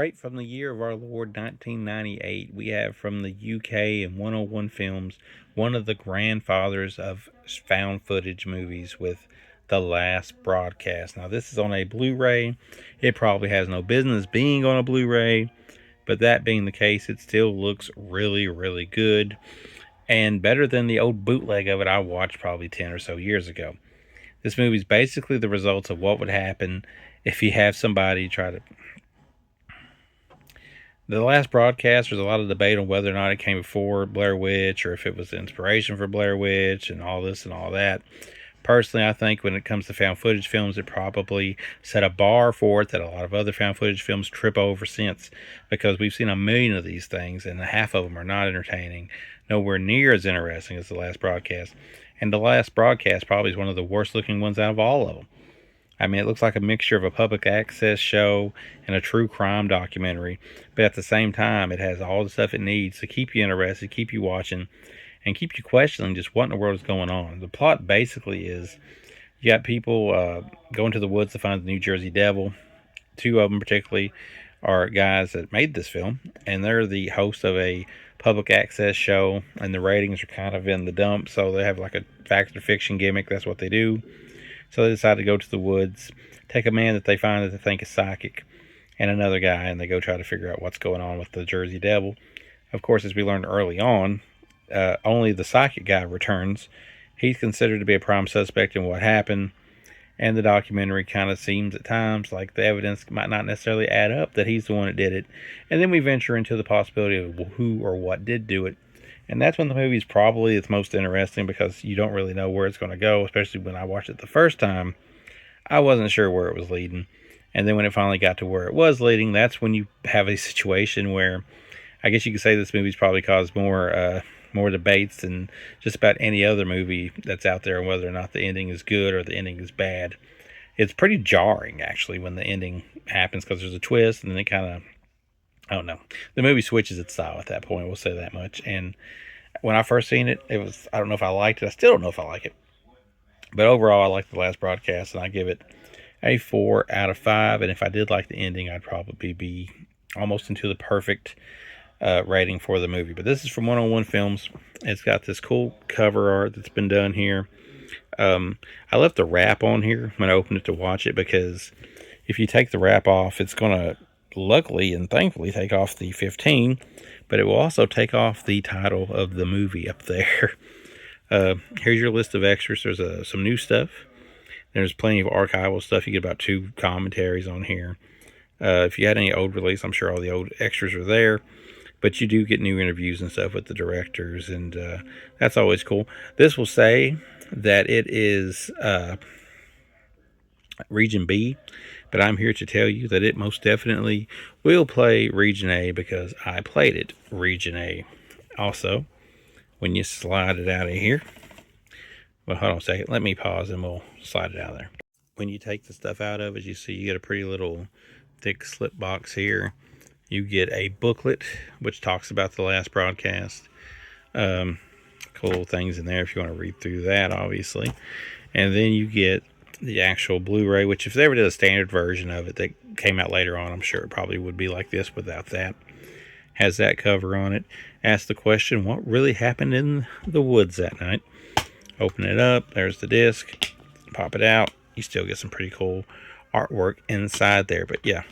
straight from the year of our Lord 1998. We have from the UK and 101 Films, one of the grandfathers of found footage movies with The Last Broadcast. Now, this is on a Blu-ray. It probably has no business being on a Blu-ray, but that being the case, it still looks really, really good and better than the old bootleg of it I watched probably 10 or so years ago. This movie is basically the results of what would happen if you have somebody try to... The Last Broadcast, there's a lot of debate on whether or not it came before Blair Witch or if it was the inspiration for Blair Witch and all this and all that. Personally, I think when it comes to found footage films, it probably set a bar for it that a lot of other found footage films trip over since, because we've seen a million of these things and half of them are not entertaining, nowhere near as interesting as The Last Broadcast. And The Last Broadcast probably is one of the worst looking ones out of all of them. I mean, it looks like a mixture of a public access show and a true crime documentary, but at the same time, it has all the stuff it needs to keep you interested, keep you watching, and keep you questioning just what in the world is going on. The plot basically is you got people going to the woods to find the New Jersey Devil. Two of them particularly are guys that made this film, and they're the host of a public access show, and the ratings are kind of in the dump, so they have like a fact or fiction gimmick. That's what they do. So they decide to go to the woods, take a man that they find that they think is psychic, and another guy, and they go try to figure out what's going on with the Jersey Devil. Of course, as we learned early on, only the psychic guy returns. He's considered to be a prime suspect in what happened, and the documentary kind of seems at times like the evidence might not necessarily add up that he's the one that did it. And then we venture into the possibility of who or what did do it. And that's when the movie's probably its most interesting, because you don't really know where it's going to go, especially when I watched it the first time. I wasn't sure where it was leading. And then when it finally got to where it was leading, that's when you have a situation where I guess you could say this movie's probably caused more debates than just about any other movie that's out there on whether or not the ending is good or the ending is bad. It's pretty jarring, actually, when the ending happens, because there's a twist, and then it kind of, I don't know. The movie switches its style at that point, we'll say that much. And when I first seen it, I don't know if I liked it. I still don't know if I like it. But overall, I like The Last Broadcast, and I give it a 4 out of 5. And if I did like the ending, I'd probably be almost into the perfect rating for the movie. But this is from 101 Films. It's got this cool cover art that's been done here. I left the wrap on here when I opened it to watch it, because if you take the wrap off, it's going to luckily and thankfully take off the 15, but it will also take off the title of the movie up there. Here's your list of extras. There's some new stuff. There's plenty of archival stuff. You get about 2 commentaries on here. If you had any old release, I'm sure all the old extras are there. But you do get new interviews and stuff with the directors, and that's always cool. This will say that it is Region B, but I'm here to tell you that it most definitely will play Region A, because I played it Region A. Also, when you slide it out of here, well, hold on a second. Let me pause and we'll slide it out of there. When you take the stuff out of it, you see you get a pretty little thick slip box here. You get a booklet, which talks about The Last Broadcast. Cool things in there if you want to read through that, obviously. And then you get the actual Blu-ray, which if they ever did a standard version of it that came out later on, I'm sure it probably would be like this without that. Has that cover on it. Asks the question, what really happened in the woods that night? Open it up. There's the disc. Pop it out. You still get some pretty cool artwork inside there. But yeah,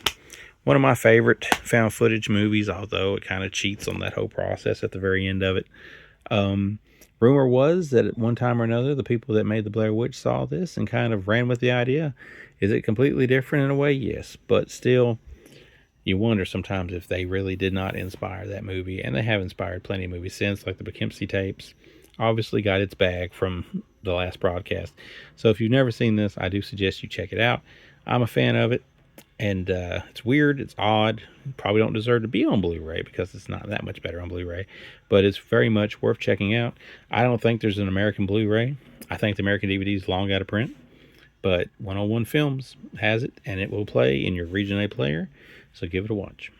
one of my favorite found footage movies, although it kind of cheats on that whole process at the very end of it. Rumor was that at one time or another, the people that made the Blair Witch saw this and kind of ran with the idea. Is it completely different in a way? Yes. But still, you wonder sometimes if they really did not inspire that movie. And they have inspired plenty of movies since, like the Poughkeepsie tapes. Obviously got its bag from The Last Broadcast. So if you've never seen this, I do suggest you check it out. I'm a fan of it. And it's weird, it's odd, probably don't deserve to be on Blu-ray because it's not that much better on Blu-ray, but it's very much worth checking out. I don't think there's an American Blu-ray. I think the American DVD is long out of print, but 101 Films has it, and it will play in your Region A player, so give it a watch.